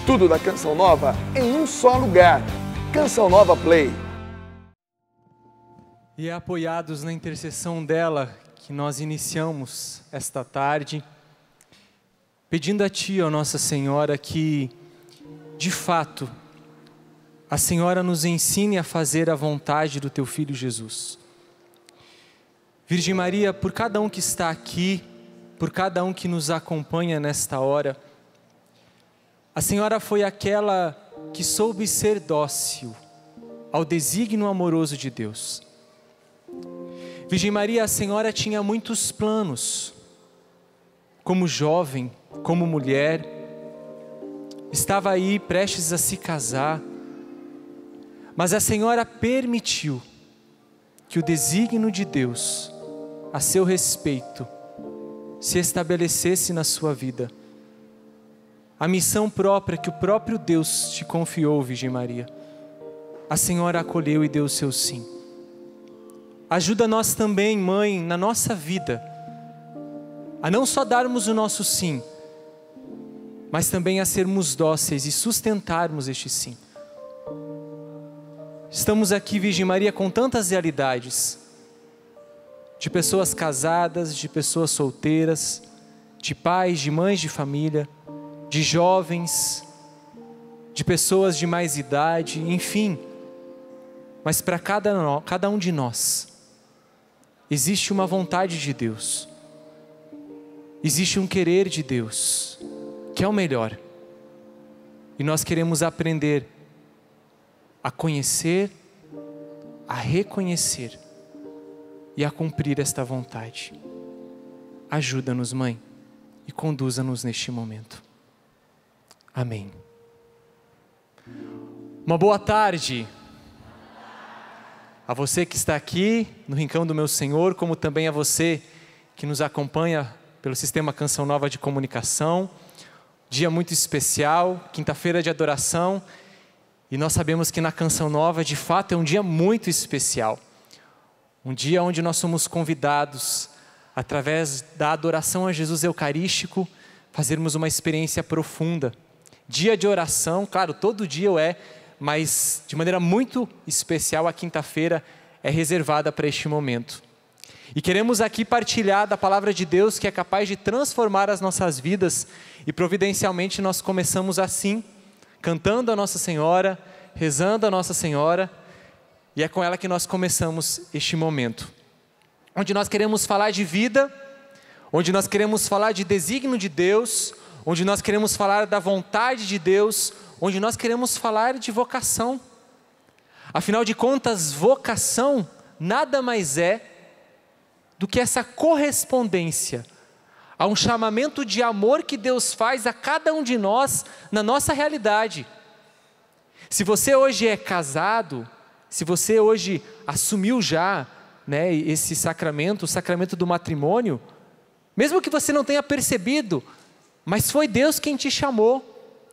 Tudo da Canção Nova em um só lugar. Canção Nova Play. E é apoiados na intercessão dela que nós iniciamos esta tarde, pedindo a Ti, ó Nossa Senhora, que, de fato, a Senhora nos ensine a fazer a vontade do Teu Filho Jesus. Virgem Maria, por cada um que está aqui, por cada um que nos acompanha nesta hora, a Senhora foi aquela que soube ser dócil ao desígnio amoroso de Deus. Virgem Maria, a Senhora tinha muitos planos, como jovem, como mulher, estava aí prestes a se casar, mas a Senhora permitiu que o desígnio de Deus, a seu respeito, se estabelecesse na sua vida. A missão própria que o próprio Deus te confiou, Virgem Maria, a Senhora acolheu e deu o seu sim. Ajuda nós também, Mãe, na nossa vida, a não só darmos o nosso sim, mas também a sermos dóceis e sustentarmos este sim. Estamos aqui, Virgem Maria, com tantas realidades, de pessoas casadas, de pessoas solteiras, de pais, de mães de família, de jovens, de pessoas de mais idade, enfim. Mas para cada um de nós, existe uma vontade de Deus, existe um querer de Deus, que é o melhor. E nós queremos aprender a conhecer, a reconhecer e a cumprir esta vontade. Ajuda-nos, Mãe, e conduza-nos neste momento. Amém. Uma boa tarde a você que está aqui no Rincão do Meu Senhor, como também a você que nos acompanha pelo Sistema Canção Nova de Comunicação. Dia muito especial, quinta-feira de adoração, e nós sabemos que na Canção Nova, de fato, é um dia muito especial. Um dia onde nós somos convidados, através da adoração a Jesus Eucarístico, fazermos uma experiência profunda. Dia de oração, claro, todo dia mas de maneira muito especial, a quinta-feira é reservada para este momento. E queremos aqui partilhar da palavra de Deus, que é capaz de transformar as nossas vidas, e providencialmente nós começamos assim, cantando a Nossa Senhora, rezando a Nossa Senhora, e é com ela que nós começamos este momento, onde nós queremos falar de vida, onde nós queremos falar de desígnio de Deus, onde nós queremos falar da vontade de Deus, onde nós queremos falar de vocação. Afinal de contas, vocação nada mais é do que essa correspondência a um chamamento de amor que Deus faz a cada um de nós na nossa realidade. Se você hoje é casado, se você hoje assumiu já, esse sacramento, o sacramento do matrimônio, mesmo que você não tenha percebido, mas foi Deus quem te chamou,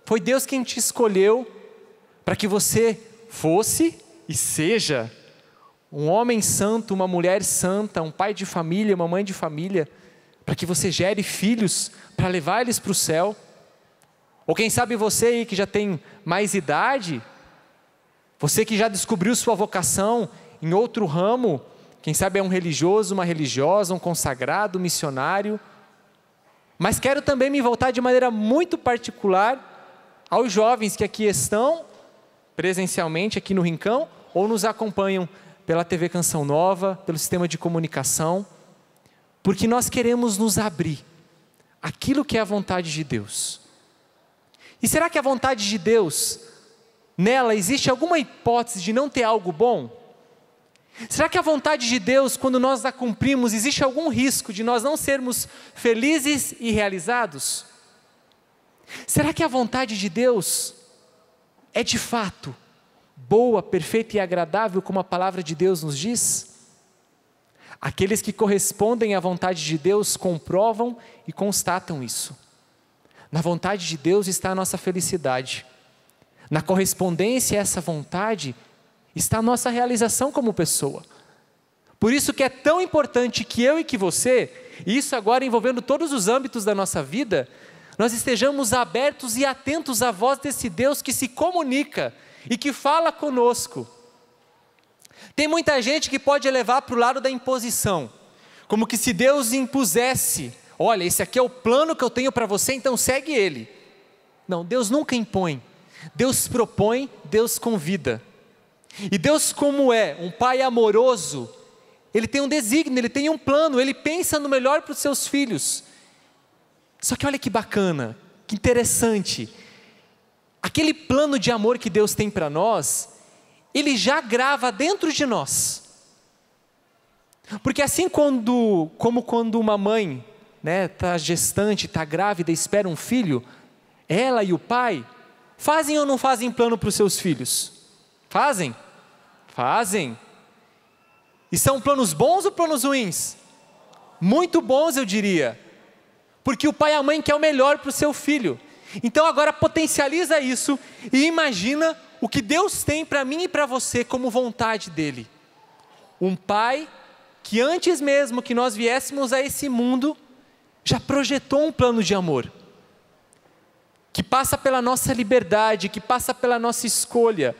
foi Deus quem te escolheu para que você fosse e seja um homem santo, uma mulher santa, um pai de família, uma mãe de família, para que você gere filhos para levar eles para o céu. Ou quem sabe você aí que já tem mais idade, você que já descobriu sua vocação em outro ramo, quem sabe é um religioso, uma religiosa, um consagrado, um missionário. Mas quero também me voltar de maneira muito particular aos jovens que aqui estão, presencialmente aqui no Rincão, ou nos acompanham pela TV Canção Nova, pelo sistema de comunicação, porque nós queremos nos abrir àquilo que é a vontade de Deus. E será que a vontade de Deus, nela existe alguma hipótese de não ter algo bom? Será que a vontade de Deus, quando nós a cumprimos, existe algum risco de nós não sermos felizes e realizados? Será que a vontade de Deus é de fato boa, perfeita e agradável, como a palavra de Deus nos diz? Aqueles que correspondem à vontade de Deus comprovam e constatam isso. Na vontade de Deus está a nossa felicidade. Na correspondência a essa vontade está a nossa realização como pessoa. Por isso que é tão importante que eu e que você, e isso agora envolvendo todos os âmbitos da nossa vida, nós estejamos abertos e atentos à voz desse Deus que se comunica e que fala conosco. Tem muita gente que pode levar para o lado da imposição, como que se Deus impusesse: olha, esse aqui é o plano que eu tenho para você, então segue ele. Não, Deus nunca impõe, Deus propõe, Deus convida. E Deus, como é um pai amoroso, Ele tem um desígnio, Ele tem um plano, Ele pensa no melhor para os seus filhos. Só que olha que bacana, que interessante, aquele plano de amor que Deus tem para nós, Ele já grava dentro de nós. Porque assim como quando uma mãe está gestante, está grávida, espera um filho, ela e o pai, fazem ou não fazem plano para os seus filhos? Fazem? Fazem. E são planos bons ou planos ruins? Muito bons, eu diria. Porque o pai e a mãe querem o melhor para o seu filho. Então agora potencializa isso e imagina o que Deus tem para mim e para você como vontade dEle. Um pai que antes mesmo que nós viéssemos a esse mundo, já projetou um plano de amor. Que passa pela nossa liberdade, que passa pela nossa escolha.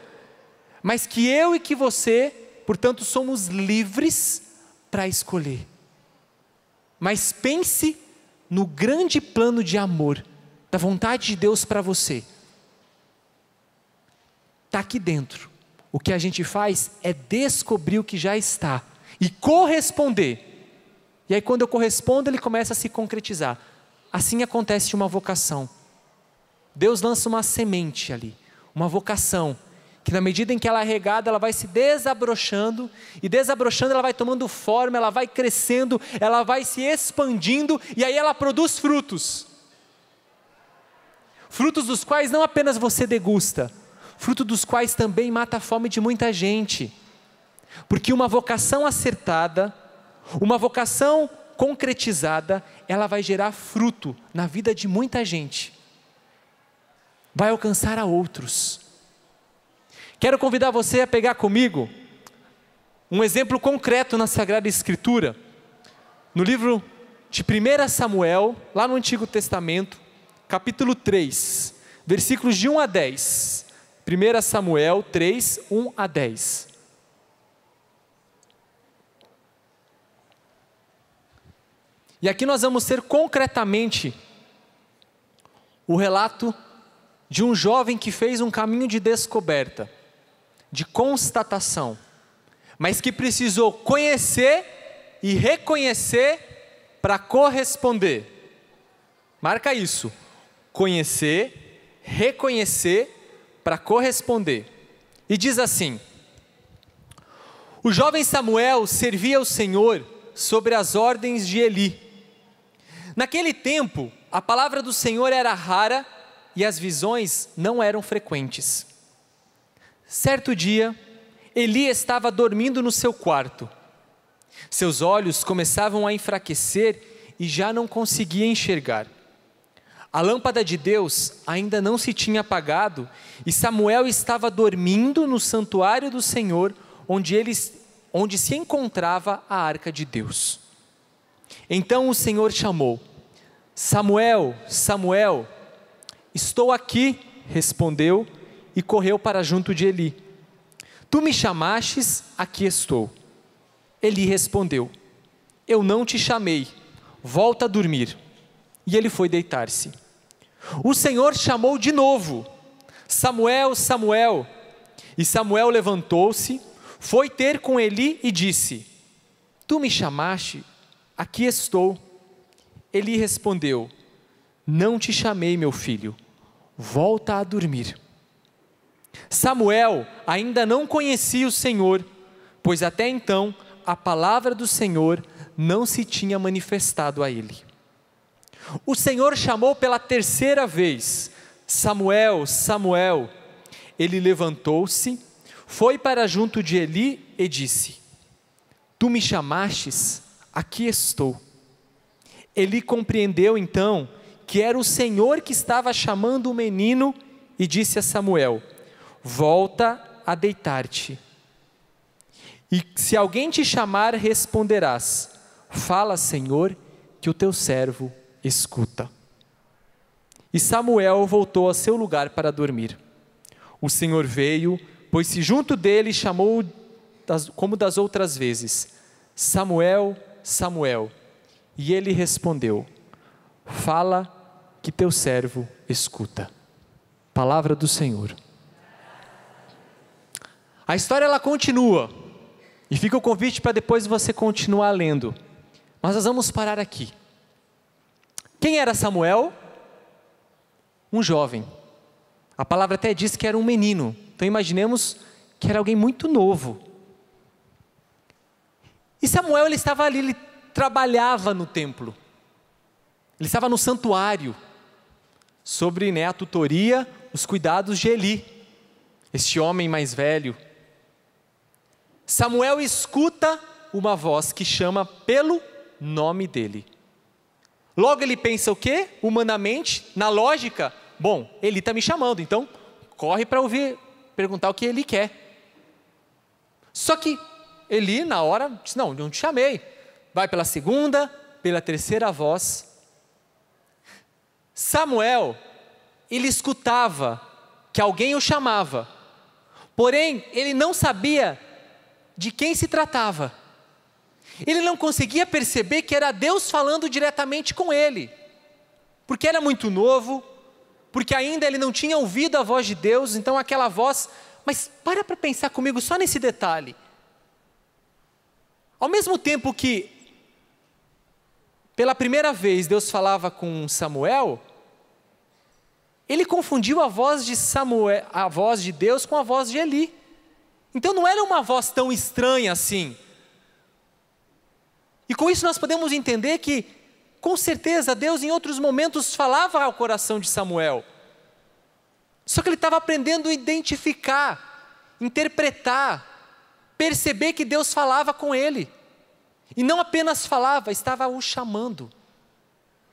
Mas que eu e que você, portanto, somos livres para escolher. Mas pense no grande plano de amor, da vontade de Deus para você. Está aqui dentro. O que a gente faz é descobrir o que já está e corresponder. E aí quando eu correspondo, ele começa a se concretizar. Assim acontece uma vocação. Deus lança uma semente ali, uma vocação, que na medida em que ela é regada, ela vai se desabrochando, e desabrochando ela vai tomando forma, ela vai crescendo, ela vai se expandindo, e aí ela produz frutos. Frutos dos quais não apenas você degusta, fruto dos quais também mata a fome de muita gente. Porque uma vocação acertada, uma vocação concretizada, ela vai gerar fruto na vida de muita gente. Vai alcançar a outros. Quero convidar você a pegar comigo um exemplo concreto na Sagrada Escritura, no livro de 1 Samuel, lá no Antigo Testamento, capítulo 3, versículos de 1 a 10. 1 Samuel 3, 1 a 10. E aqui nós vamos ter concretamente o relato de um jovem que fez um caminho de descoberta, de constatação, mas que precisou conhecer e reconhecer para corresponder. Marca isso, conhecer, reconhecer para corresponder. E diz assim: o jovem Samuel servia ao Senhor sobre as ordens de Eli. Naquele tempo, a palavra do Senhor era rara e as visões não eram frequentes. Certo dia, Eli estava dormindo no seu quarto. Seus olhos começavam a enfraquecer e já não conseguia enxergar. A lâmpada de Deus ainda não se tinha apagado e Samuel estava dormindo no santuário do Senhor, onde se encontrava a arca de Deus. Então o Senhor chamou: Samuel, Samuel. Estou aqui, respondeu e correu para junto de Eli. Tu me chamastes, aqui estou. Eli respondeu: eu não te chamei, volta a dormir. E ele foi deitar-se. O Senhor chamou de novo: Samuel, Samuel. E Samuel levantou-se, foi ter com Eli e disse: tu me chamaste, aqui estou. Eli respondeu: não te chamei, meu filho, volta a dormir. Samuel ainda não conhecia o Senhor, pois até então a palavra do Senhor não se tinha manifestado a ele. O Senhor chamou pela terceira vez: Samuel, Samuel. Ele levantou-se, foi para junto de Eli e disse: tu me chamastes, aqui estou. Eli compreendeu então que era o Senhor que estava chamando o menino e disse a Samuel: volta a deitar-te. E se alguém te chamar, responderás: fala, Senhor, que o teu servo escuta. E Samuel voltou ao seu lugar para dormir. O Senhor veio, pôs-se junto dele e chamou como das outras vezes: Samuel, Samuel. E ele respondeu: fala, que teu servo escuta. Palavra do Senhor. A história ela continua, e fica o convite para depois você continuar lendo, mas nós vamos parar aqui. Quem era Samuel? Um jovem. A palavra até diz que era um menino, então imaginemos que era alguém muito novo. E Samuel, ele estava ali, ele trabalhava no templo, ele estava no santuário, sobre a tutoria, os cuidados de Eli, este homem mais velho. Samuel escuta uma voz que chama pelo nome dele. Logo ele pensa o quê? Humanamente, na lógica, bom, Eli está me chamando, então corre para ouvir, perguntar o que ele quer. Só que Eli na hora disse: não te chamei. Vai pela segunda, pela terceira voz. Samuel, ele escutava que alguém o chamava, porém ele não sabia de quem se tratava. Ele não conseguia perceber que era Deus falando diretamente com ele, porque era muito novo, porque ainda ele não tinha ouvido a voz de Deus, então aquela voz. Mas para pensar comigo só nesse detalhe. Ao mesmo tempo que, pela primeira vez, Deus falava com Samuel, ele confundiu a voz de Samuel, a voz de Deus, com a voz de Eli. Então não era uma voz tão estranha assim. E com isso nós podemos entender que, com certeza, Deus em outros momentos falava ao coração de Samuel. Só que ele estava aprendendo a identificar, interpretar, perceber que Deus falava com ele. E não apenas falava, estava o chamando.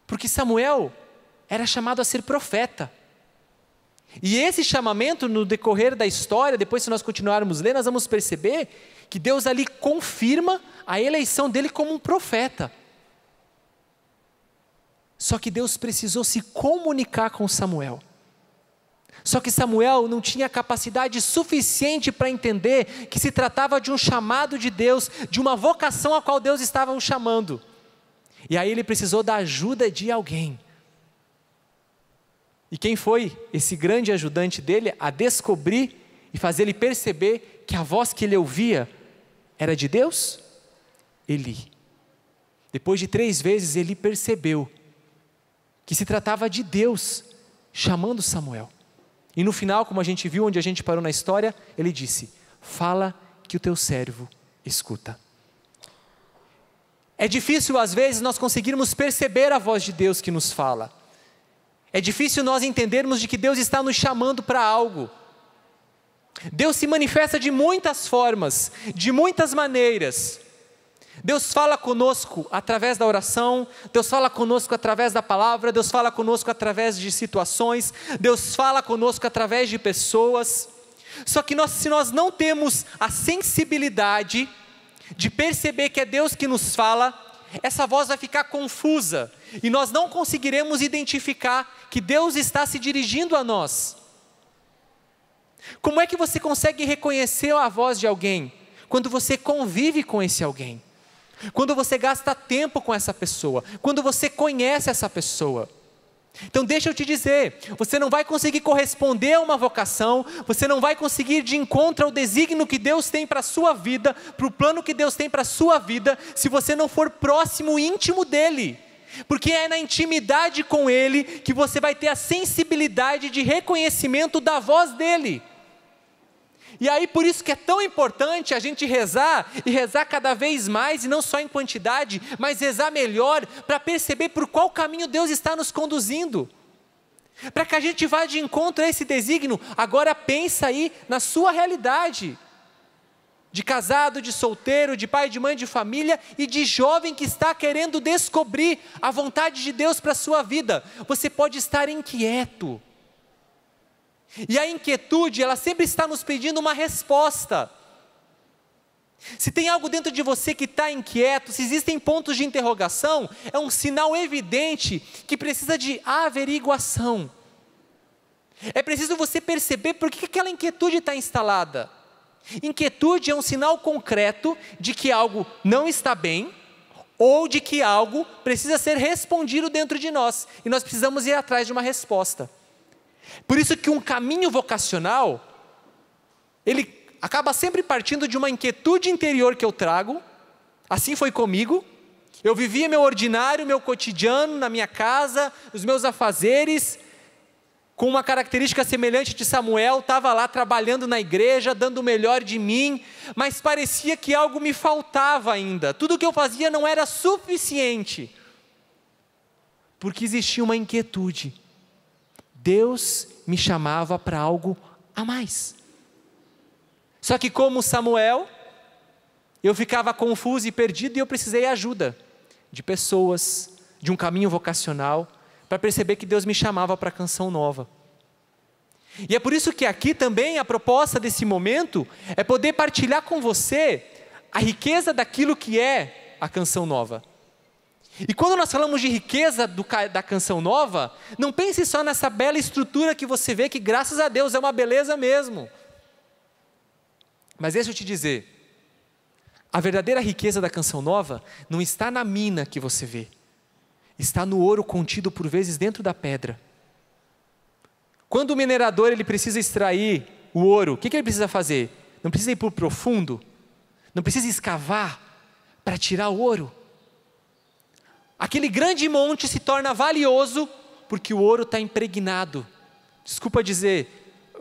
Porque Samuel era chamado a ser profeta. E esse chamamento, no decorrer da história, depois se nós continuarmos lendo, nós vamos perceber que Deus ali confirma a eleição dele como um profeta. Só que Deus precisou se comunicar com Samuel. Só que Samuel não tinha capacidade suficiente para entender que se tratava de um chamado de Deus, de uma vocação a qual Deus estava o chamando. E aí ele precisou da ajuda de alguém. E quem foi esse grande ajudante dele a descobrir e fazer ele perceber que a voz que ele ouvia era de Deus? Eli. Depois de 3 vezes ele percebeu que se tratava de Deus chamando Samuel. E no final, como a gente viu, onde a gente parou na história, ele disse: fala, que o teu servo escuta. É difícil às vezes nós conseguirmos perceber a voz de Deus que nos fala. É difícil nós entendermos de que Deus está nos chamando para algo. Deus se manifesta de muitas formas, de muitas maneiras. Deus fala conosco através da oração, Deus fala conosco através da palavra, Deus fala conosco através de situações, Deus fala conosco através de pessoas. Só que se nós não temos a sensibilidade de perceber que é Deus que nos fala, essa voz vai ficar confusa e nós não conseguiremos identificar que Deus está se dirigindo a nós. Como é que você consegue reconhecer a voz de alguém? Quando você convive com esse alguém, quando você gasta tempo com essa pessoa, quando você conhece essa pessoa. Então deixa eu te dizer, você não vai conseguir corresponder a uma vocação, você não vai conseguir ir de encontro ao desígnio que Deus tem para a sua vida, para o plano que Deus tem para a sua vida, se você não for próximo, íntimo dEle. Porque é na intimidade com Ele que você vai ter a sensibilidade de reconhecimento da voz dEle. E aí por isso que é tão importante a gente rezar, e rezar cada vez mais, e não só em quantidade, mas rezar melhor, para perceber por qual caminho Deus está nos conduzindo. Para que a gente vá de encontro a esse desígnio. Agora pensa aí na sua realidade. De casado, de solteiro, de pai, de mãe, de família e de jovem que está querendo descobrir a vontade de Deus para a sua vida. Você pode estar inquieto. E a inquietude, ela sempre está nos pedindo uma resposta. Se tem algo dentro de você que está inquieto, se existem pontos de interrogação, é um sinal evidente que precisa de averiguação. É preciso você perceber por que aquela inquietude está instalada. Inquietude é um sinal concreto de que algo não está bem, ou de que algo precisa ser respondido dentro de nós, e nós precisamos ir atrás de uma resposta. Por isso que um caminho vocacional, ele acaba sempre partindo de uma inquietude interior que eu trago. Assim foi comigo. Eu vivia meu ordinário, meu cotidiano, na minha casa, os meus afazeres, com uma característica semelhante de Samuel, estava lá trabalhando na igreja, dando o melhor de mim, mas parecia que algo me faltava ainda. Tudo o que eu fazia não era suficiente, porque existia uma inquietude. Deus me chamava para algo a mais. Só que como Samuel, eu ficava confuso e perdido, e eu precisei de ajuda de pessoas, de um caminho vocacional, para perceber que Deus me chamava para a canção nova. E é por isso que aqui também a proposta desse momento é poder partilhar com você a riqueza daquilo que é a canção nova. E quando nós falamos de riqueza da canção nova, não pense só nessa bela estrutura que você vê, que graças a Deus é uma beleza mesmo. Mas deixa eu te dizer, a verdadeira riqueza da canção nova não está na mina que você vê, está no ouro contido por vezes dentro da pedra. Quando o minerador ele precisa extrair o ouro, o que ele precisa fazer? Não precisa ir para o profundo, não precisa escavar para tirar o ouro. Aquele grande monte se torna valioso porque o ouro está impregnado. Desculpa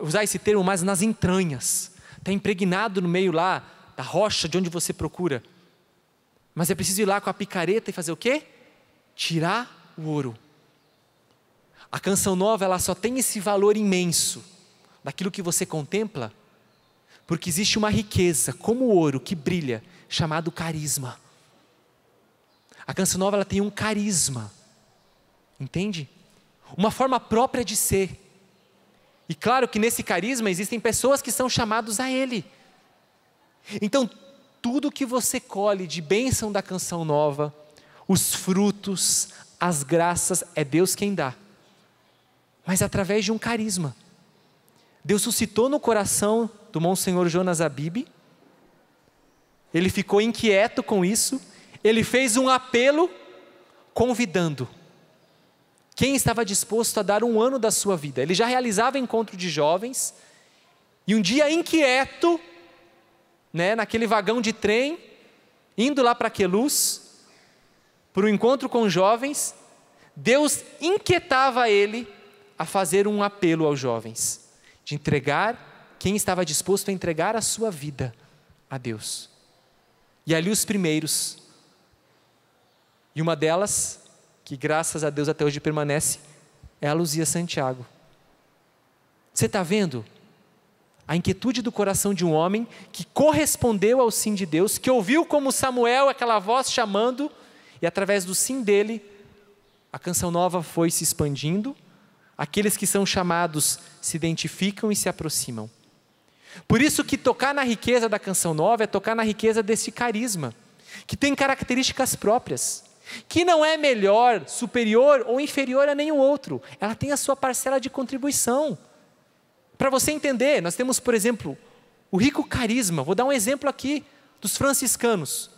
usar esse termo, mas nas entranhas. Está impregnado no meio lá da rocha de onde você procura. Mas é preciso ir lá com a picareta e fazer o quê? Tirar o ouro. A canção nova, ela só tem esse valor imenso daquilo que você contempla, porque existe uma riqueza, como o ouro, que brilha, chamado carisma. A canção nova, ela tem um carisma, entende? Uma forma própria de ser. E claro que nesse carisma existem pessoas que são chamados a ele. Então, tudo que você colhe de bênção da canção nova, os frutos, as graças, é Deus quem dá. Mas através de um carisma. Deus suscitou no coração do Monsenhor Jonas Abib, ele ficou inquieto com isso, ele fez um apelo convidando quem estava disposto a dar 1 ano da sua vida. Ele já realizava encontro de jovens, e um dia inquieto, naquele vagão de trem, indo lá para Queluz, para o encontro com jovens, Deus inquietava ele a fazer um apelo aos jovens, de entregar, quem estava disposto a entregar a sua vida a Deus. E ali os primeiros, e uma delas, que graças a Deus até hoje permanece, é a Luzia Santiago. Você está vendo? A inquietude do coração de um homem que correspondeu ao sim de Deus, que ouviu como Samuel, aquela voz chamando, e através do sim dele, a canção nova foi se expandindo, aqueles que são chamados se identificam e se aproximam. Por isso que tocar na riqueza da canção nova é tocar na riqueza desse carisma, que tem características próprias, que não é melhor, superior ou inferior a nenhum outro, ela tem a sua parcela de contribuição. Para você entender, nós temos, por exemplo, o rico carisma, vou dar um exemplo aqui, dos franciscanos.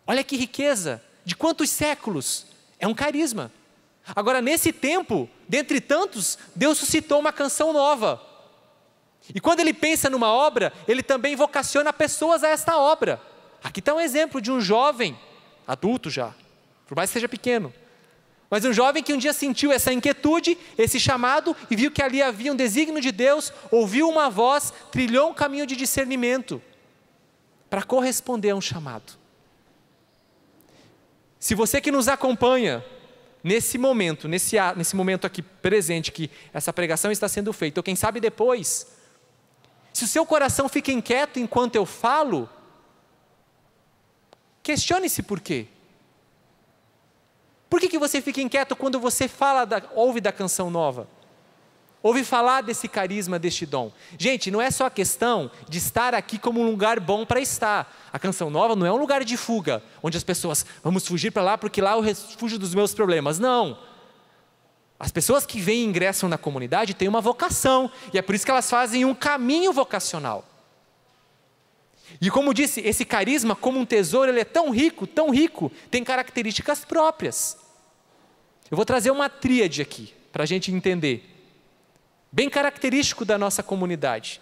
Olha que riqueza, de quantos séculos, é um carisma. Agora, nesse tempo, dentre tantos, Deus suscitou uma canção nova. E quando ele pensa numa obra, ele também vocaciona pessoas a esta obra. Aqui está um exemplo de um jovem, adulto já, por mais que seja pequeno, mas um jovem que um dia sentiu essa inquietude, esse chamado, e viu que ali havia um desígnio de Deus, ouviu uma voz, trilhou um caminho de discernimento, para corresponder a um chamado. Se você que nos acompanha, nesse momento aqui presente, que essa pregação está sendo feita, ou quem sabe depois, se o seu coração fica inquieto enquanto eu falo, questione-se por quê. Por que você fica inquieto quando você ouve da canção nova? ouve falar desse carisma, deste dom. Gente, não é só a questão de estar aqui como um lugar bom para estar. A Canção Nova não é um lugar de fuga, onde as pessoas, vamos fugir para lá porque lá é o refúgio dos meus problemas. Não. As pessoas que vêm e ingressam na comunidade têm uma vocação, e é por isso que elas fazem um caminho vocacional. E como disse, esse carisma, como um tesouro, ele é tão rico, tem características próprias. Eu vou trazer uma tríade aqui, para a gente entender. Bem característico da nossa comunidade.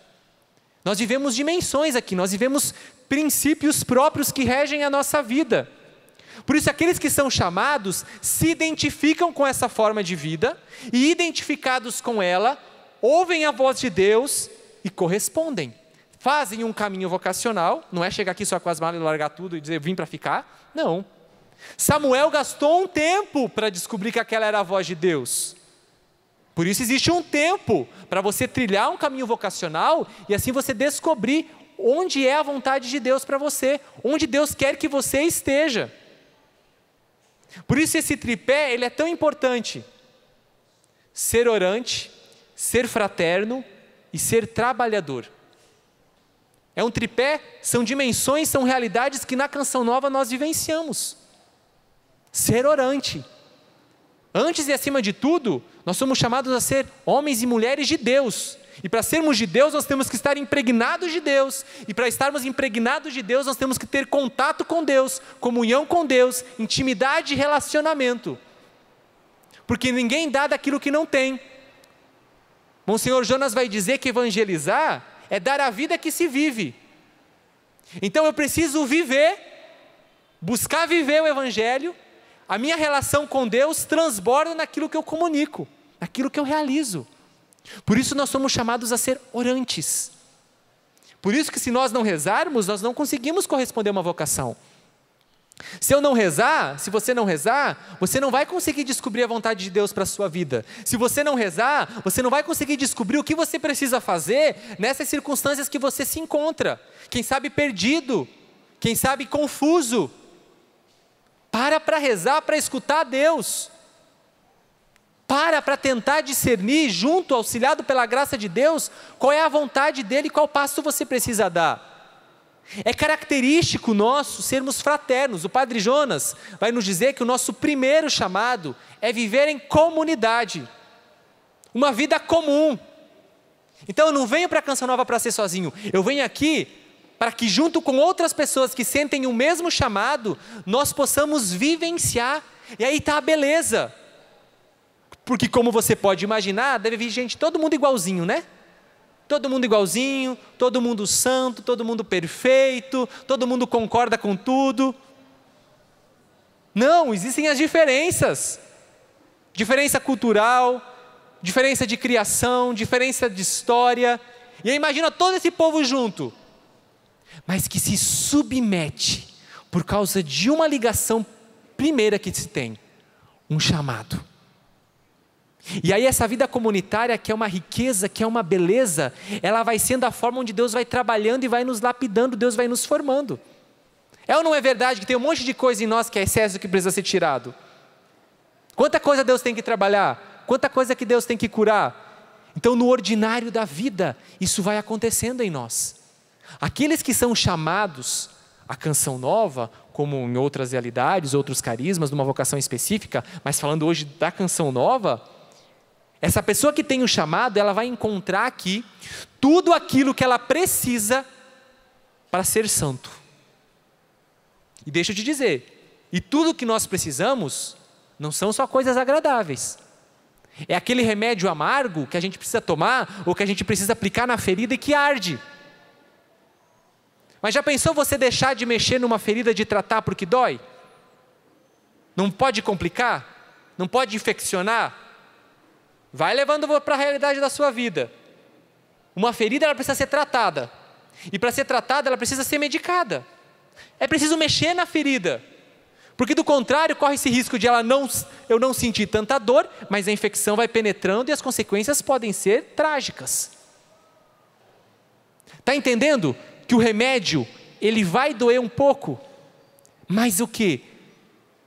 Nós vivemos dimensões aqui, nós vivemos princípios próprios que regem a nossa vida. Por isso, aqueles que são chamados se identificam com essa forma de vida e, identificados com ela, ouvem a voz de Deus e correspondem. Fazem um caminho vocacional, não é chegar aqui só com as malas e largar tudo e dizer, vim para ficar. Não. Samuel gastou um tempo para descobrir que aquela era a voz de Deus. Por isso existe um tempo para você trilhar um caminho vocacional e assim você descobrir onde é a vontade de Deus para você, onde Deus quer que você esteja. Por isso esse tripé, ele é tão importante. Ser orante, ser fraterno e ser trabalhador. É um tripé, são dimensões, são realidades que na Canção Nova nós vivenciamos. Ser orante. Antes e acima de tudo, nós somos chamados a ser homens e mulheres de Deus. E para sermos de Deus, nós temos que estar impregnados de Deus. E para estarmos impregnados de Deus, nós temos que ter contato com Deus, comunhão com Deus, intimidade e relacionamento. Porque ninguém dá daquilo que não tem. Monsenhor Jonas vai dizer que evangelizar é dar a vida que se vive. Então eu preciso viver, buscar viver o Evangelho. A minha relação com Deus transborda naquilo que eu comunico, naquilo que eu realizo. Por isso nós somos chamados a ser orantes. Por isso que se nós não rezarmos, nós não conseguimos corresponder a uma vocação. Se eu não rezar, se você não rezar, você não vai conseguir descobrir a vontade de Deus para a sua vida. Se você não rezar, você não vai conseguir descobrir o que você precisa fazer nessas circunstâncias que você se encontra. Quem sabe perdido, quem sabe confuso. Para rezar, para escutar a Deus. Para tentar discernir, junto, auxiliado pela graça de Deus, qual é a vontade dEle e qual passo você precisa dar. É característico nosso sermos fraternos. O Padre Jonas vai nos dizer que o nosso primeiro chamado é viver em comunidade. Uma vida comum. Então eu não venho para a Canção Nova para ser sozinho. Eu venho aqui para que junto com outras pessoas que sentem o mesmo chamado, nós possamos vivenciar. E aí está a beleza. Porque como você pode imaginar, deve vir gente, todo mundo igualzinho, né? Todo mundo igualzinho, todo mundo santo, todo mundo perfeito, todo mundo concorda com tudo. Não, existem as diferenças. Diferença cultural, diferença de criação, diferença de história. E aí imagina todo esse povo junto, mas que se submete por causa de uma ligação primeira que se tem, um chamado. E aí essa vida comunitária, que é uma riqueza, que é uma beleza, ela vai sendo a forma onde Deus vai trabalhando e vai nos lapidando, Deus vai nos formando. É ou não é verdade que tem um monte de coisa em nós que é excesso que precisa ser tirado? Quanta coisa Deus tem que trabalhar? Quanta coisa que Deus tem que curar? Então no ordinário da vida, isso vai acontecendo em nós. Aqueles que são chamados à Canção Nova, como em outras realidades, outros carismas, numa vocação específica, mas falando hoje da Canção Nova, essa pessoa que tem o chamado, ela vai encontrar aqui tudo aquilo que ela precisa para ser santo. E deixa eu te dizer, e tudo que nós precisamos não são só coisas agradáveis. É aquele remédio amargo que a gente precisa tomar ou que a gente precisa aplicar na ferida e que arde. Mas já pensou você deixar de mexer numa ferida, de tratar porque dói? Não pode complicar? Não pode infeccionar? Vai levando para a realidade da sua vida. Uma ferida, ela precisa ser tratada. E para ser tratada, ela precisa ser medicada. É preciso mexer na ferida. Porque do contrário, corre esse risco de eu não sentir tanta dor, mas a infecção vai penetrando e as consequências podem ser trágicas. Está entendendo que o remédio, ele vai doer um pouco, mas o quê?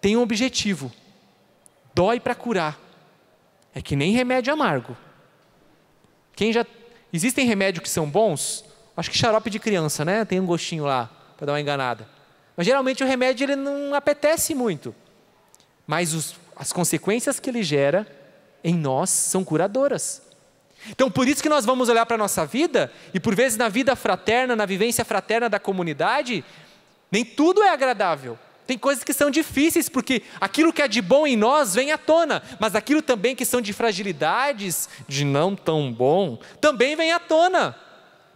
Tem um objetivo. Dói para curar. É que nem remédio amargo. Existem remédios que são bons? Acho que xarope de criança, né? Tem um gostinho lá, para dar uma enganada. Mas geralmente o remédio ele não apetece muito. Mas as consequências que ele gera em nós são curadoras. Então por isso que nós vamos olhar para a nossa vida, e por vezes na vida fraterna, na vivência fraterna da comunidade, nem tudo é agradável. Tem coisas que são difíceis, porque aquilo que é de bom em nós vem à tona, mas aquilo também que são de fragilidades, de não tão bom, também vem à tona,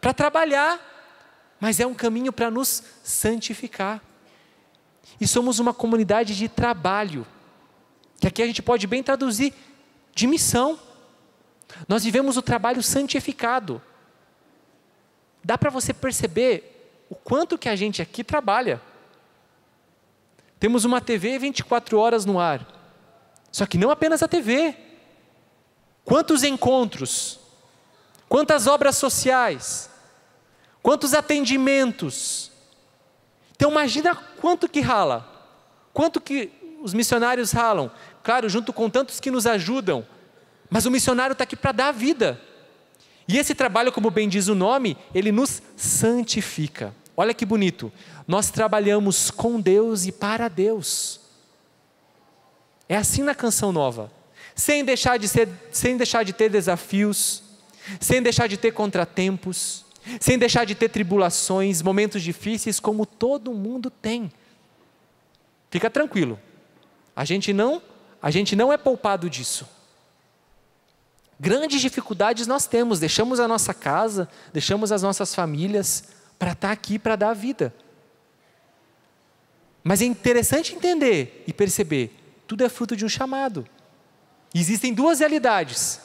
para trabalhar, mas é um caminho para nos santificar. E somos uma comunidade de trabalho, que aqui a gente pode bem traduzir de missão. Nós vivemos o trabalho santificado. Dá para você perceber o quanto que a gente aqui trabalha. Temos uma TV 24 horas no ar. Só que não apenas a TV. Quantos encontros, quantas obras sociais, quantos atendimentos. Então imagina quanto que rala, quanto que os missionários ralam. Claro, junto com tantos que nos ajudam. Mas o missionário está aqui para dar a vida. E esse trabalho, como bem diz o nome, ele nos santifica. Olha que bonito. Nós trabalhamos com Deus e para Deus. É assim na Canção Nova. Sem deixar de ter desafios, sem deixar de ter contratempos, sem deixar de ter tribulações, momentos difíceis, como todo mundo tem. Fica tranquilo. A gente não é poupado disso. Grandes dificuldades nós temos, deixamos a nossa casa, deixamos as nossas famílias para estar aqui, para dar a vida. Mas é interessante entender e perceber, tudo é fruto de um chamado. Existem duas realidades.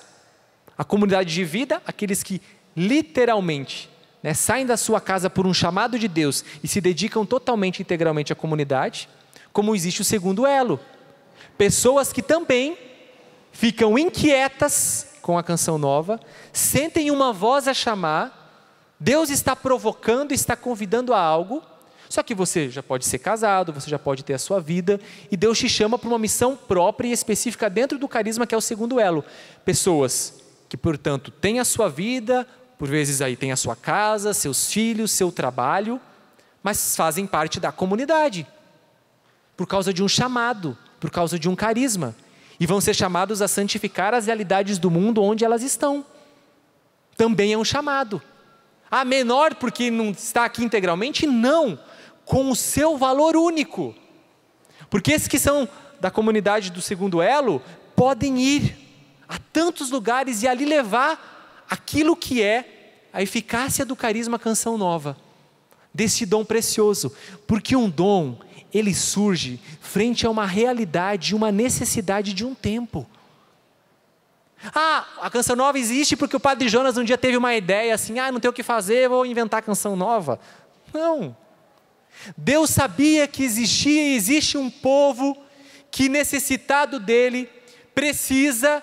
A comunidade de vida, aqueles que literalmente saem da sua casa por um chamado de Deus e se dedicam totalmente, integralmente à comunidade, como existe o segundo elo. Pessoas que também ficam inquietas com a Canção Nova, sentem uma voz a chamar, Deus está provocando, está convidando a algo, só que você já pode ser casado, você já pode ter a sua vida, e Deus te chama para uma missão própria e específica dentro do carisma, que é o segundo elo. Pessoas que, portanto, têm a sua vida, por vezes aí têm a sua casa, seus filhos, seu trabalho, mas fazem parte da comunidade, por causa de um chamado, por causa de um carisma. E vão ser chamados a santificar as realidades do mundo onde elas estão. Também é um chamado. Menor porque não está aqui integralmente? Não. Com o seu valor único. Porque esses que são da comunidade do segundo elo, podem ir a tantos lugares e ali levar aquilo que é a eficácia do carisma Canção Nova. Desse dom precioso. Porque um dom, ele surge frente a uma realidade, uma necessidade de um tempo. A Canção Nova existe porque o Padre Jonas um dia teve uma ideia assim, não tem o que fazer, vou inventar a Canção Nova. Não. Deus sabia que existe um povo que, necessitado dele, precisa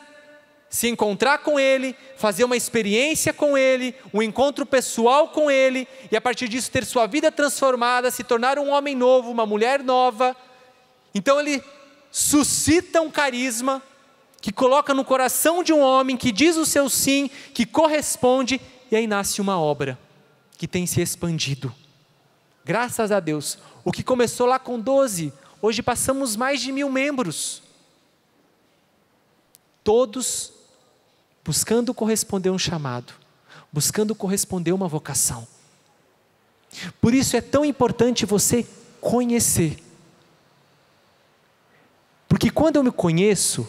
se encontrar com ele, fazer uma experiência com ele, um encontro pessoal com ele, e a partir disso ter sua vida transformada, se tornar um homem novo, uma mulher nova. Então ele suscita um carisma, que coloca no coração de um homem, que diz o seu sim, que corresponde, e aí nasce uma obra, que tem se expandido. Graças a Deus, o que começou lá com 12, hoje passamos mais de 1000 membros. Todos buscando corresponder a um chamado, buscando corresponder a uma vocação. Por isso é tão importante você conhecer. Porque quando eu me conheço,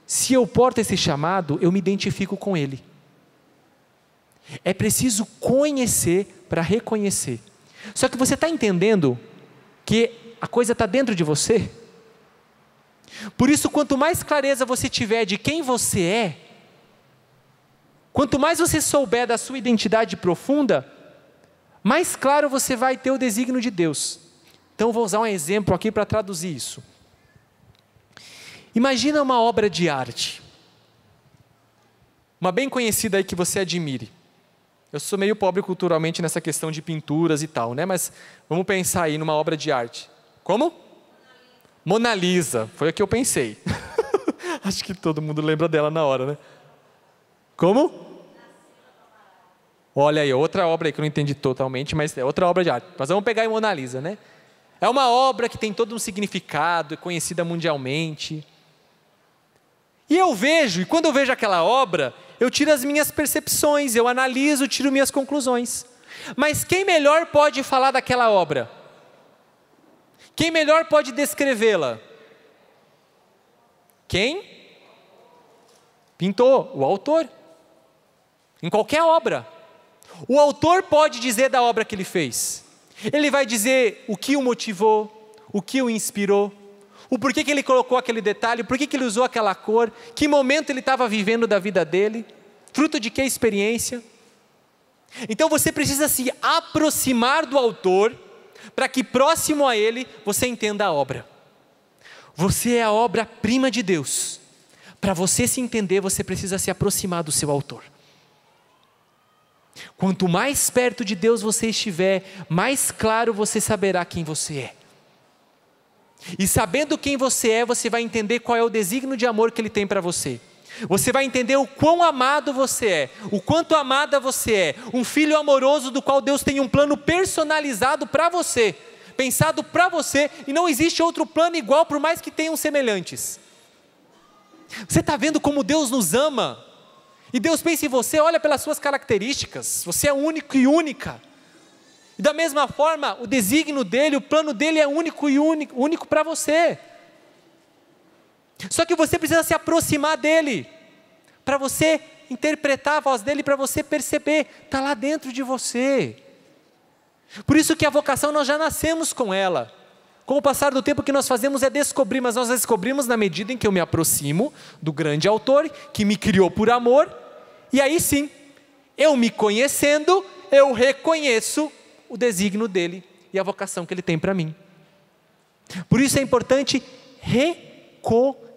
se eu porto esse chamado, eu me identifico com ele. É preciso conhecer para reconhecer. Só que você está entendendo que a coisa está dentro de você? Por isso, quanto mais clareza você tiver de quem você é, quanto mais você souber da sua identidade profunda, mais claro você vai ter o desígnio de Deus. Então, eu vou usar um exemplo aqui para traduzir isso. Imagina uma obra de arte, uma bem conhecida aí que você admire. Eu sou meio pobre culturalmente nessa questão de pinturas e tal, né? Mas vamos pensar aí numa obra de arte. Como? Mona Lisa, foi a que eu pensei. Acho que todo mundo lembra dela na hora, né? Como? Olha aí, outra obra aí que eu não entendi totalmente, mas é outra obra de arte. Mas vamos pegar em Mona Lisa, né? É uma obra que tem todo um significado, é conhecida mundialmente. E eu vejo, e quando eu vejo aquela obra, eu tiro as minhas percepções, eu analiso, tiro minhas conclusões. Mas quem melhor pode falar daquela obra? Quem melhor pode descrevê-la? Quem? Pintor, o autor. Em qualquer obra. O autor pode dizer da obra que ele fez. Ele vai dizer o que o motivou, o que o inspirou, o porquê que ele colocou aquele detalhe, porquê que ele usou aquela cor, que momento ele estava vivendo da vida dele, fruto de que experiência. Então você precisa se aproximar do autor, para que próximo a ele você entenda a obra. Você é a obra-prima de Deus. Para você se entender, você precisa se aproximar do seu autor. Quanto mais perto de Deus você estiver, mais claro você saberá quem você é. E sabendo quem você é, você vai entender qual é o desígnio de amor que Ele tem para você. Você vai entender o quão amado você é, o quanto amada você é, um filho amoroso do qual Deus tem um plano personalizado para você, pensado para você, e não existe outro plano igual, por mais que tenham semelhantes. Você está vendo como Deus nos ama? E Deus pensa em você, olha pelas suas características, você é único e única. E da mesma forma, o desígnio dele, o plano dele é único e único para você. Só que você precisa se aproximar dele, para você interpretar a voz dele, para você perceber, está lá dentro de você. Por isso que a vocação nós já nascemos com ela. Com o passar do tempo, o que nós fazemos é descobrir, mas nós descobrimos na medida em que eu me aproximo do grande autor, que me criou por amor, e aí sim, eu me conhecendo, eu reconheço o desígnio dele e a vocação que ele tem para mim. Por isso é importante reconhecer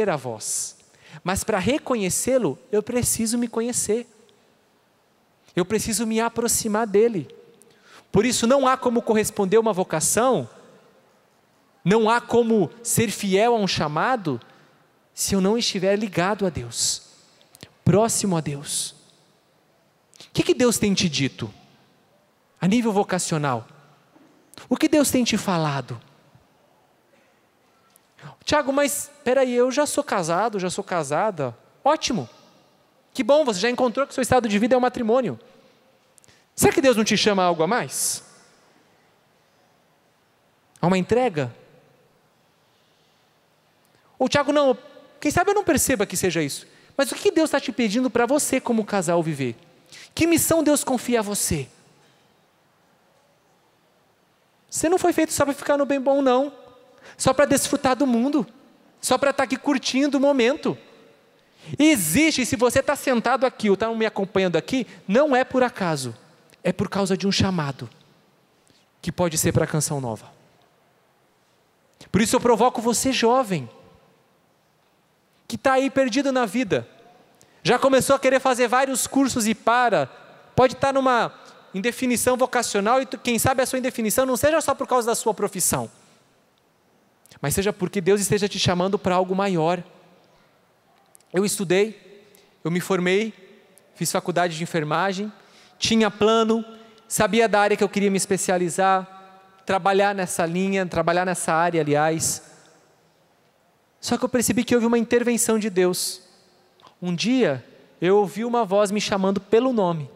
a voz. Mas para reconhecê-lo, eu preciso me conhecer. Eu preciso me aproximar dele. Por isso não há como corresponder a uma vocação, não há como ser fiel a um chamado, se eu não estiver ligado a Deus, próximo a Deus. O que Deus tem te dito? A nível vocacional, o que Deus tem te falado? Tiago, mas espera aí, eu já sou casado, já sou casada. Ótimo, que bom, você já encontrou que o seu estado de vida é o matrimônio. Será que Deus não te chama a algo a mais? A uma entrega? Ou Tiago, não, quem sabe eu não perceba que seja isso. Mas o que Deus está te pedindo para você como casal viver? Que missão Deus confia a você? Você não foi feito só para ficar no bem bom, não. Só para desfrutar do mundo. Só para estar aqui curtindo o momento. Existe, se você está sentado aqui ou está me acompanhando aqui, não é por acaso. É por causa de um chamado. Que pode ser para a Canção Nova. Por isso eu provoco você jovem. Que está aí perdido na vida. Já começou a querer fazer vários cursos e pode estar numa indefinição vocacional e quem sabe a sua indefinição não seja só por causa da sua profissão, mas seja porque Deus esteja te chamando para algo maior. Eu estudei, eu me formei, fiz faculdade de enfermagem, tinha plano, sabia da área que eu queria me especializar, trabalhar nessa linha, trabalhar nessa área, aliás. Só que eu percebi que houve uma intervenção de Deus. Um dia, eu ouvi uma voz me chamando pelo nome.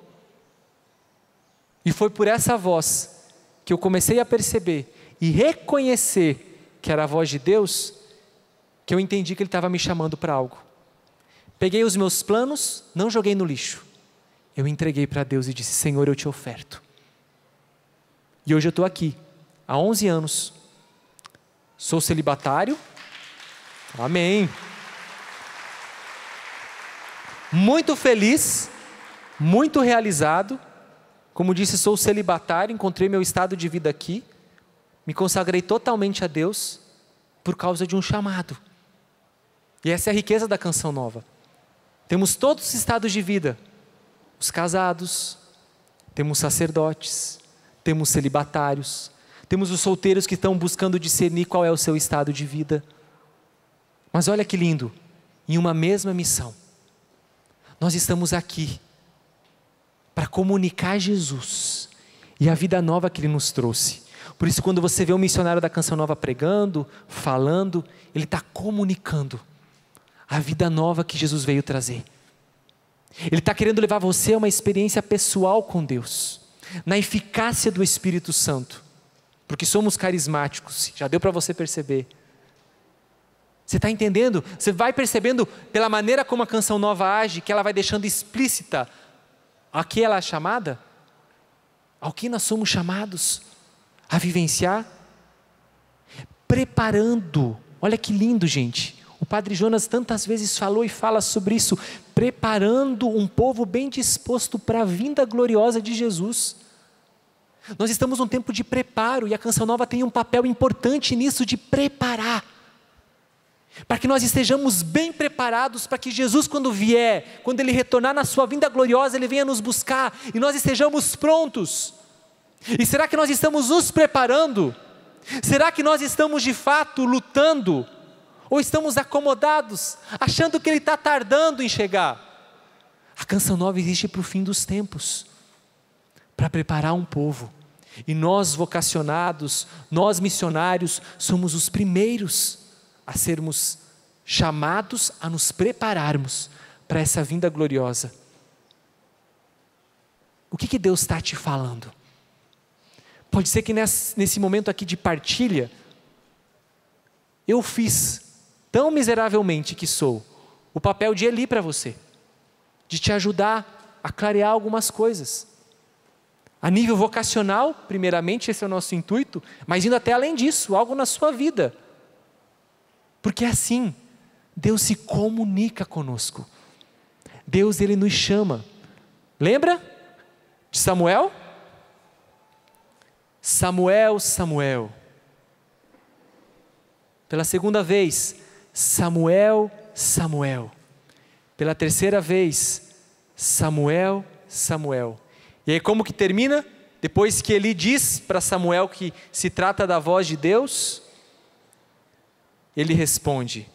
E foi por essa voz que eu comecei a perceber e reconhecer que era a voz de Deus, que eu entendi que Ele estava me chamando para algo. Peguei os meus planos, não joguei no lixo. Eu entreguei para Deus e disse, Senhor, eu te oferto. E hoje eu estou aqui, há 11 anos. Sou celibatário. Amém. Muito feliz, muito realizado. Como disse, sou celibatário, encontrei meu estado de vida aqui. Me consagrei totalmente a Deus por causa de um chamado. E essa é a riqueza da Canção Nova. Temos todos os estados de vida. Os casados, temos sacerdotes, temos celibatários, temos os solteiros que estão buscando discernir qual é o seu estado de vida. Mas olha que lindo, em uma mesma missão. Nós estamos aqui comunicar Jesus e a vida nova que Ele nos trouxe. Por isso, quando você vê um missionário da Canção Nova pregando, falando, ele está comunicando a vida nova que Jesus veio trazer. Ele está querendo levar você a uma experiência pessoal com Deus, na eficácia do Espírito Santo, porque somos carismáticos, já deu para você perceber. Você está entendendo? Você vai percebendo pela maneira como a Canção Nova age, que ela vai deixando explícita a que ela é chamada, ao que nós somos chamados a vivenciar, preparando. Olha que lindo, gente. O Padre Jonas tantas vezes falou e fala sobre isso, preparando um povo bem disposto para a vinda gloriosa de Jesus. Nós estamos num tempo de preparo e a Canção Nova tem um papel importante nisso, de preparar, para que nós estejamos bem preparados para que Jesus, quando vier, quando Ele retornar na sua vinda gloriosa, Ele venha nos buscar e nós estejamos prontos. E será que nós estamos nos preparando? Será que nós estamos de fato lutando? Ou estamos acomodados, achando que Ele está tardando em chegar? A Canção Nova existe para o fim dos tempos, para preparar um povo. E nós vocacionados, nós missionários, somos os primeiros a sermos chamados a nos prepararmos para essa vinda gloriosa. O que Deus está te falando? Pode ser que nesse momento aqui de partilha, eu fiz, tão miseravelmente que sou, o papel de Eli para você, de te ajudar a clarear algumas coisas. A nível vocacional, primeiramente, esse é o nosso intuito, mas indo até além disso, algo na sua vida. Porque assim, Deus se comunica conosco. Deus, Ele nos chama. Lembra de Samuel? Samuel, Samuel. Pela segunda vez, Samuel, Samuel. Pela terceira vez, Samuel, Samuel. E aí como que termina? Depois que Eli diz para Samuel que se trata da voz de Deus, ele responde: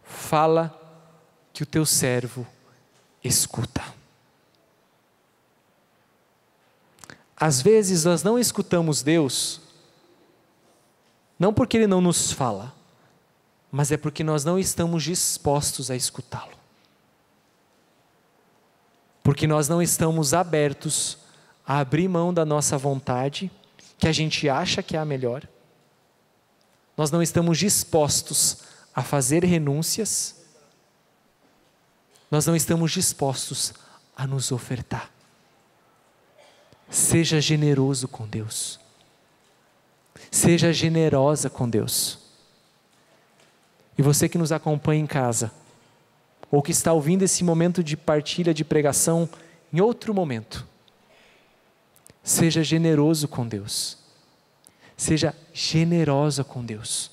fala que o teu servo escuta. Às vezes nós não escutamos Deus, não porque Ele não nos fala, mas é porque nós não estamos dispostos a escutá-lo. Porque nós não estamos abertos a abrir mão da nossa vontade, que a gente acha que é a melhor. Nós não estamos dispostos a fazer renúncias. Nós não estamos dispostos a nos ofertar. Seja generoso com Deus. Seja generosa com Deus. E você que nos acompanha em casa, ou que está ouvindo esse momento de partilha, de pregação, em outro momento, seja generoso com Deus. Seja generosa com Deus.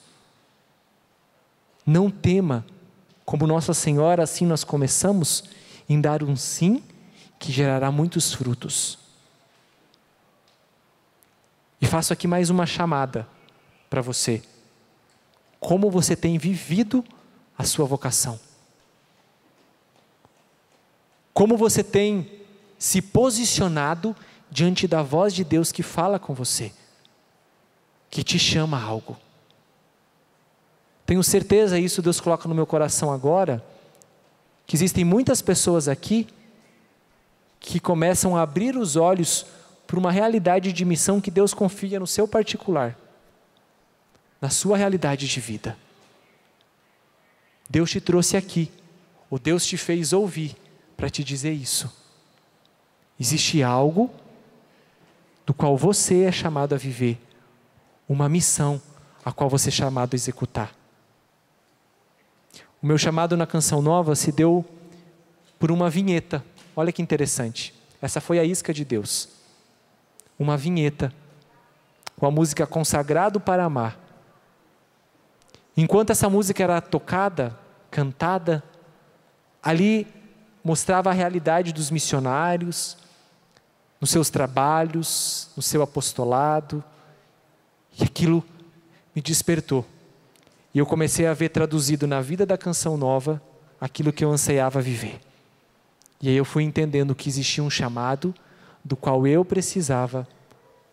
Não tema, como Nossa Senhora, assim nós começamos, em dar um sim que gerará muitos frutos. E faço aqui mais uma chamada para você. Como você tem vivido a sua vocação? Como você tem se posicionado diante da voz de Deus que fala com você, que te chama a algo? Tenho certeza, isso Deus coloca no meu coração agora, que existem muitas pessoas aqui que começam a abrir os olhos para uma realidade de missão que Deus confia no seu particular, na sua realidade de vida. Deus te trouxe aqui, ou Deus te fez ouvir para te dizer isso. Existe algo do qual você é chamado a viver, uma missão a qual você é chamado a executar. O meu chamado na Canção Nova se deu por uma vinheta. Olha que interessante. Essa foi a isca de Deus. Uma vinheta com a música Consagrado para Amar. Enquanto essa música era tocada, cantada, ali mostrava a realidade dos missionários, nos seus trabalhos, no seu apostolado, e aquilo me despertou. E eu comecei a ver traduzido na vida da Canção Nova aquilo que eu anseiava viver. E aí eu fui entendendo que existia um chamado do qual eu precisava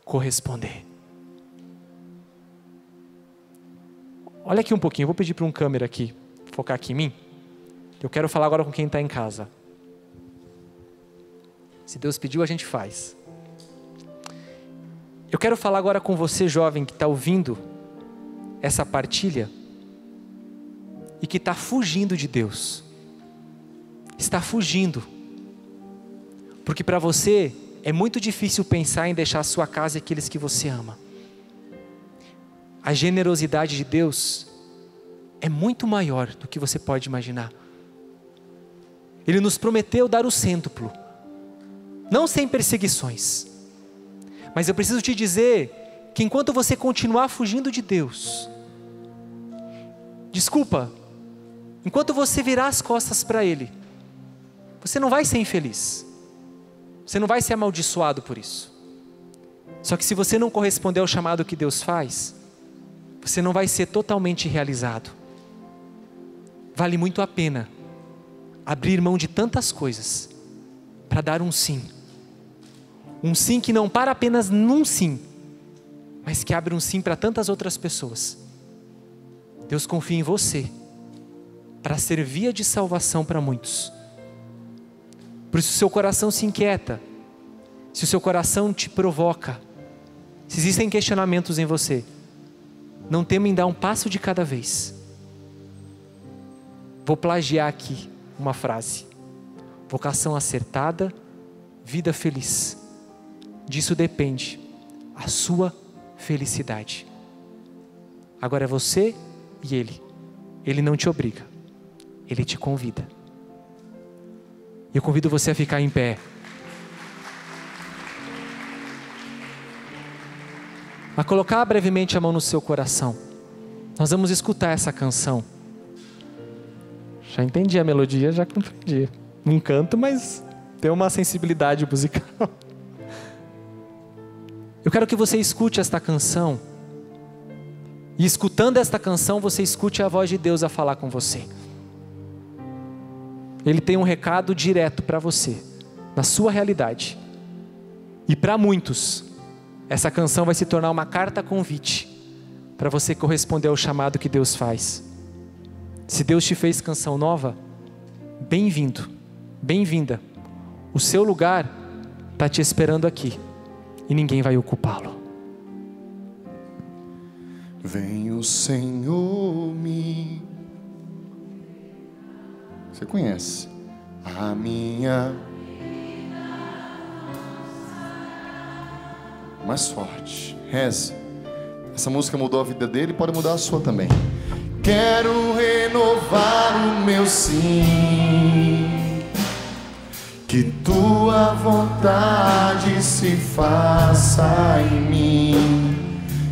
corresponder. Olha aqui um pouquinho, eu vou pedir para um câmera aqui, focar aqui em mim. Eu quero falar agora com quem está em casa. Se Deus pediu, a gente faz. Eu quero falar agora com você, jovem, que está ouvindo essa partilha e que está fugindo de Deus. Está fugindo. Porque para você é muito difícil pensar em deixar a sua casa e aqueles que você ama. A generosidade de Deus é muito maior do que você pode imaginar. Ele nos prometeu dar o cêntuplo, não sem perseguições. Mas eu preciso te dizer que enquanto você continuar fugindo de Deus, enquanto você virar as costas para Ele, você não vai ser infeliz. Você não vai ser amaldiçoado por isso. Só que se você não corresponder ao chamado que Deus faz, você não vai ser totalmente realizado. Vale muito a pena abrir mão de tantas coisas para dar um sim. Um sim que não para apenas num sim, mas que abre um sim para tantas outras pessoas. Deus confia em você para ser via de salvação para muitos. Por isso, se o seu coração se inquieta, se o seu coração te provoca, se existem questionamentos em você, não tema em dar um passo de cada vez. Vou plagiar aqui uma frase: vocação acertada, vida feliz. Disso depende a sua felicidade. Agora é você e Ele. Ele não te obriga, Ele te convida. Eu convido você a ficar em pé. A colocar brevemente a mão no seu coração. Nós vamos escutar essa canção. Já entendi a melodia, já compreendi. Não canto, mas tem uma sensibilidade musical. Eu quero que você escute esta canção. E escutando esta canção, você escute a voz de Deus a falar com você. Ele tem um recado direto para você, na sua realidade. E para muitos, essa canção vai se tornar uma carta convite para você corresponder ao chamado que Deus faz. Se Deus te fez canção nova, bem-vindo, bem-vinda. O seu lugar está te esperando aqui e ninguém vai ocupá-lo. Vem o Senhor Você conhece a minha mais forte. Reze. Essa música mudou a vida dele, pode mudar a sua também. Quero renovar o meu sim, que tua vontade se faça em mim.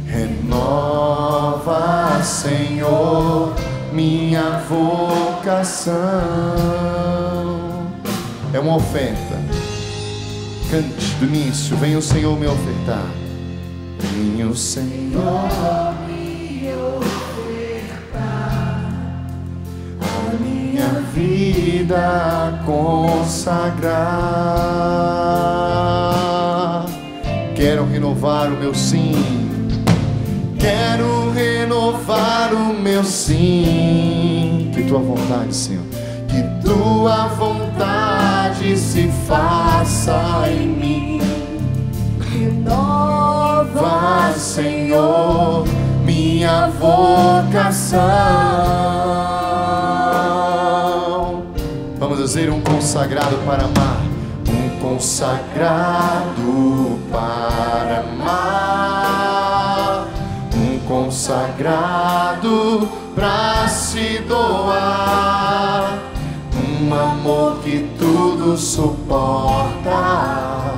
Renova, Senhor, minha vocação. É uma oferta. Cante do início. Vem o Senhor me ofertar. Vem o Senhor me ofertar a minha vida consagrar. Quero renovar o meu sim. Quero renovar o meu sim. Que tua vontade, Senhor, que tua vontade se faça em mim. Renova, Senhor, minha vocação. Vamos dizer um consagrado para amar. Um consagrado para amar. Consagrado pra se doar, um amor que tudo suporta,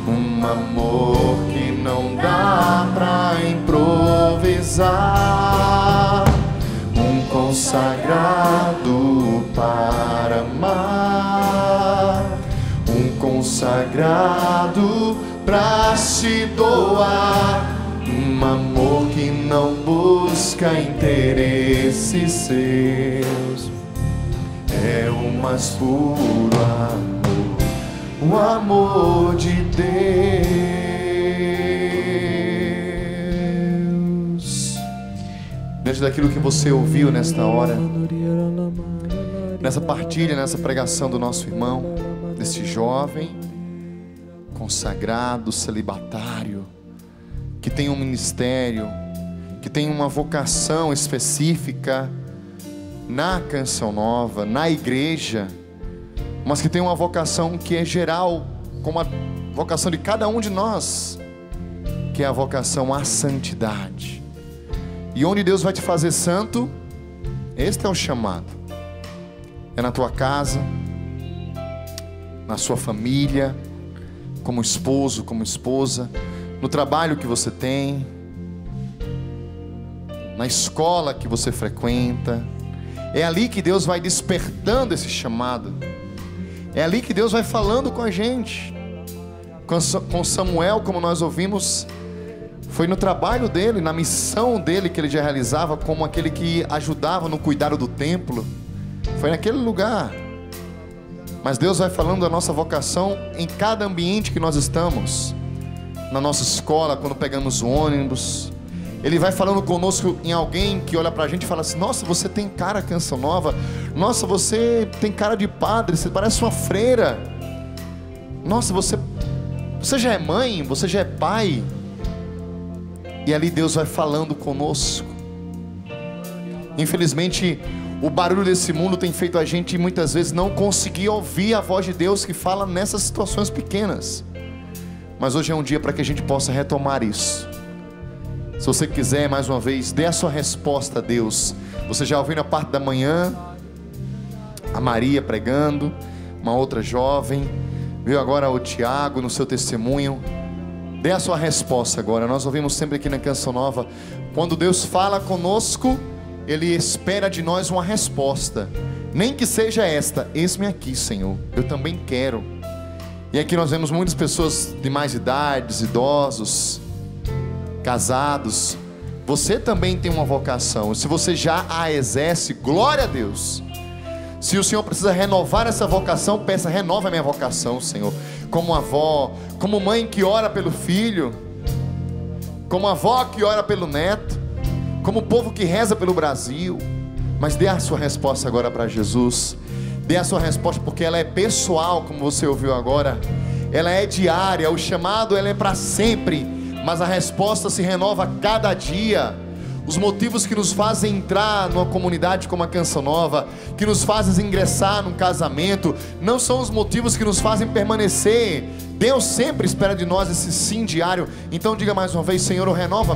um amor que não dá pra improvisar, um consagrado para amar, um consagrado pra se doar. Um amor que não busca interesses seus, é o mais puro amor, o amor de Deus. diante daquilo que você ouviu nesta hora, nessa partilha, nessa pregação do nosso irmão, desse jovem consagrado, celibatário, que tem um ministério, que tem uma vocação específica na Canção Nova, na igreja, mas que tem uma vocação que é geral, como a vocação de cada um de nós, que é a vocação à santidade. E onde Deus vai te fazer santo, este é o chamado. É na tua casa, na sua família, como esposo, como esposa, no trabalho que você tem, na escola que você frequenta. É ali que Deus vai despertando esse chamado. É ali que Deus vai falando com a gente. Com Samuel, como nós ouvimos, foi no trabalho dele, na missão dele que ele já realizava, como aquele que ajudava no cuidado do templo. Foi naquele lugar. Mas Deus vai falando da nossa vocação em cada ambiente que nós estamos. Na nossa escola, quando pegamos o ônibus. Ele vai falando conosco em alguém que olha pra gente e fala assim: nossa, você tem cara Canção Nova. Nossa, você tem cara de padre, você parece uma freira. Nossa, você já é mãe, você já é pai. E ali Deus vai falando conosco. Infelizmente, o barulho desse mundo tem feito a gente muitas vezes não conseguir ouvir a voz de Deus que fala nessas situações pequenas. Mas hoje é um dia para que a gente possa retomar isso. Se você quiser, mais uma vez, dê a sua resposta a Deus. Você já ouviu na parte da manhã a Maria pregando, uma outra jovem, viu agora o Tiago no seu testemunho. Dê a sua resposta agora. Nós ouvimos sempre aqui na Canção Nova, quando Deus fala conosco, Ele espera de nós uma resposta. Nem que seja esta: eis-me aqui, Senhor, eu também quero. E aqui nós vemos muitas pessoas de mais idades, idosos, casados. Você também tem uma vocação. Se você já a exerce, glória a Deus. Se o Senhor precisa renovar essa vocação, peça: renova a minha vocação, Senhor. Como avó, como mãe que ora pelo filho, como avó que ora pelo neto, como povo que reza pelo Brasil. Mas dê a sua resposta agora para Jesus. Dê a sua resposta, porque ela é pessoal, como você ouviu agora. Ela é diária, o chamado ela é para sempre, mas a resposta se renova a cada dia. Os motivos que nos fazem entrar numa comunidade como a Canção Nova, que nos fazem ingressar num casamento, não são os motivos que nos fazem permanecer. Deus sempre espera de nós esse sim diário. Então diga mais uma vez: Senhor, eu renovo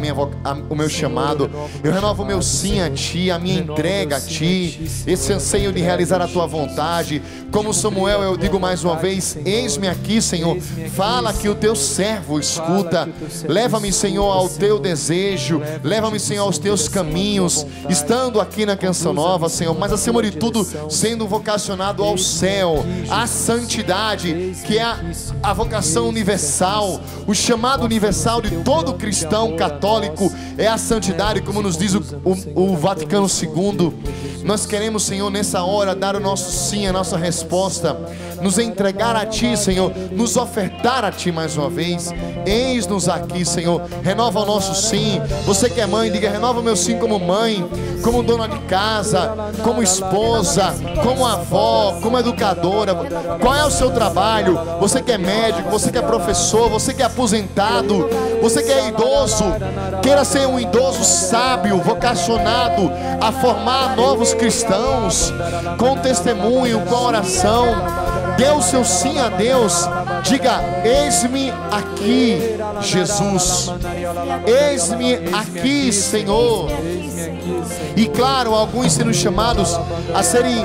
o meu chamado, eu renovo o meu sim a Ti, a minha entrega a Ti, esse anseio de realizar a Tua vontade. Como Samuel, eu digo mais uma vez: eis-me aqui, Senhor. Fala que o Teu servo escuta. Leva-me, Senhor, ao Teu desejo. Leva-me, Senhor, aos Teus caminhos. Estando aqui na Canção Nova, Senhor, mas acima de tudo, sendo vocacionado ao céu, à santidade, que é a vocação universal. O chamado universal de todo cristão católico é a santidade, como nos diz o Vaticano II. Nós queremos, Senhor, nessa hora dar o nosso sim, a nossa resposta, nos entregar a Ti, Senhor, nos ofertar a Ti mais uma vez. Eis-nos aqui, Senhor. Renova o nosso sim. Você que é mãe, diga: renova o meu sim como mãe, como dona de casa, como esposa, como avó, como educadora. Qual é o seu trabalho? Você que é médico, você que é professor, você que é aposentado, você que é idoso, queira ser um idoso sábio, vocacionado a formar novos cristãos, com testemunho, com oração. Dê o seu sim a Deus. Diga: eis-me aqui, Jesus. Eis-me aqui, Senhor. E claro, alguns sendo chamados a serem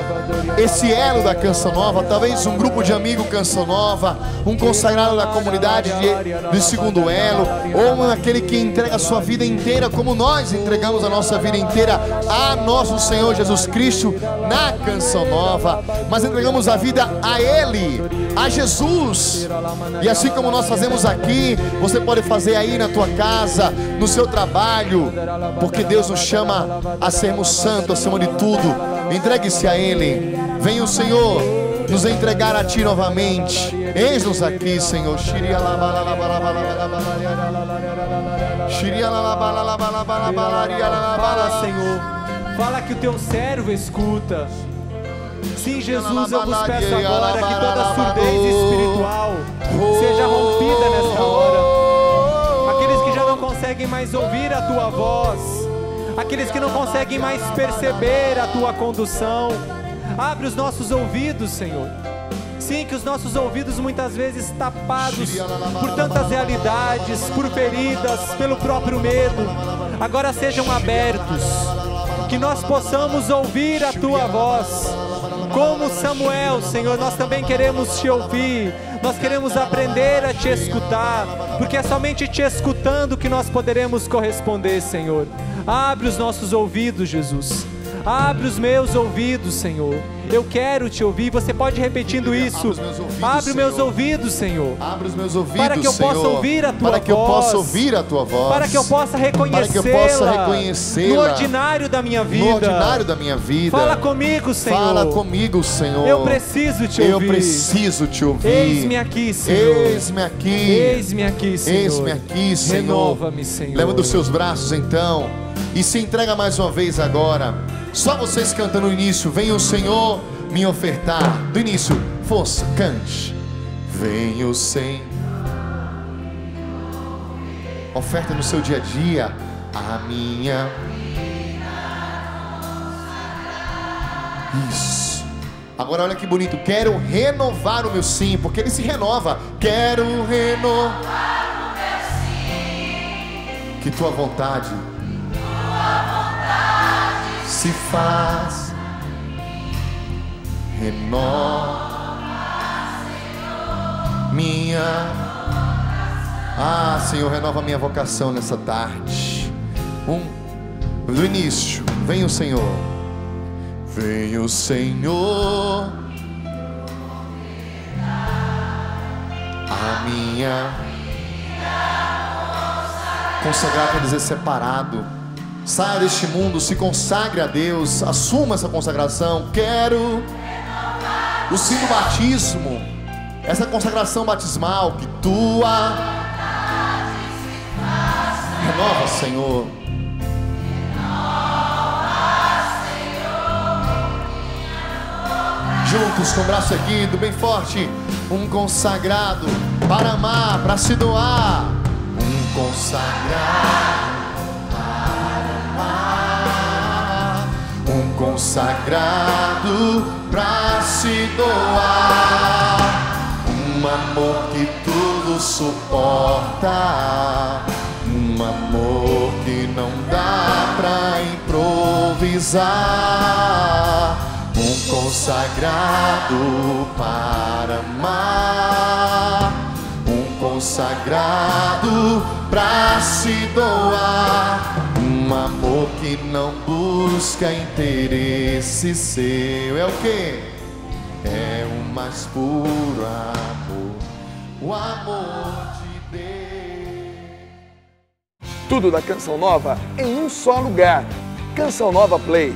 esse elo da Canção Nova. Talvez um grupo de amigos Canção Nova, um consagrado da comunidade de segundo elo, ou aquele que entrega a sua vida inteira, como nós entregamos a nossa vida inteira a nosso Senhor Jesus Cristo na Canção Nova. Mas entregamos a vida a Ele, a Jesus. E assim como nós fazemos aqui, você pode fazer aí na tua casa, no seu trabalho, porque Deus nos chama a sermos santos acima de tudo. Entregue-se a Ele. Venha o Senhor nos entregar a Ti novamente. Eis-nos aqui, Senhor. Fala, Senhor. Fala que o teu servo escuta. Sim, Jesus, eu vos peço agora que toda surdez espiritual seja rompida nessa hora. Aqueles que já não conseguem mais ouvir a tua voz, aqueles que não conseguem mais perceber a tua condução, abre os nossos ouvidos, Senhor. Sim, que os nossos ouvidos muitas vezes tapados por tantas realidades, por feridas, pelo próprio medo, agora sejam abertos, que nós possamos ouvir a tua voz. Como Samuel, Senhor, nós também queremos te ouvir, nós queremos aprender a te escutar, porque é somente te escutando que nós poderemos corresponder, Senhor. Abre os nossos ouvidos, Jesus. Abre os meus ouvidos, Senhor. Eu quero te ouvir. Você pode ir repetindo isso. Abre os meus ouvidos, Senhor. Abre os meus ouvidos, para que eu possa ouvir a tua voz. Para que eu possa ouvir a tua voz. Para que eu possa reconhecê-la no ordinário da minha vida. No ordinário da minha vida. Fala comigo, Senhor. Fala comigo, Senhor. Eu preciso te ouvir. Eu preciso te ouvir. Eis-me aqui, Senhor. Eis-me aqui. Eis-me aqui, Senhor. Eis-me aqui, Senhor. Renova-me, Senhor. Leva dos seus braços, então, e se entrega mais uma vez agora. Só vocês cantando no início. Venha o Senhor me ofertar. Do início, força, cante. Venha o Senhor. Oferta no seu dia a dia. A minha. Isso. Agora olha que bonito. Quero renovar o meu sim, porque ele se renova. Quero renovar o meu sim. Que tua vontade se faz. Renova, Senhor, minha. Ah, Senhor, renova minha vocação nessa tarde. Do início, vem o Senhor. Vem o Senhor. A minha. Consagrar quer dizer separado. Saia deste mundo, se consagre a Deus, assuma essa consagração. Quero o sim do batismo, essa consagração batismal, que tua renova, Senhor. Juntos, com o braço erguido, bem forte. Um consagrado para amar, para se doar. Um consagrado. Consagrado pra se doar, um amor que tudo suporta, um amor que não dá pra improvisar, um consagrado para amar, um consagrado pra se doar. Um amor que não busca interesse seu. É o quê? É o mais puro amor, o amor de Deus. Tudo da Canção Nova em um só lugar. Canção Nova Play.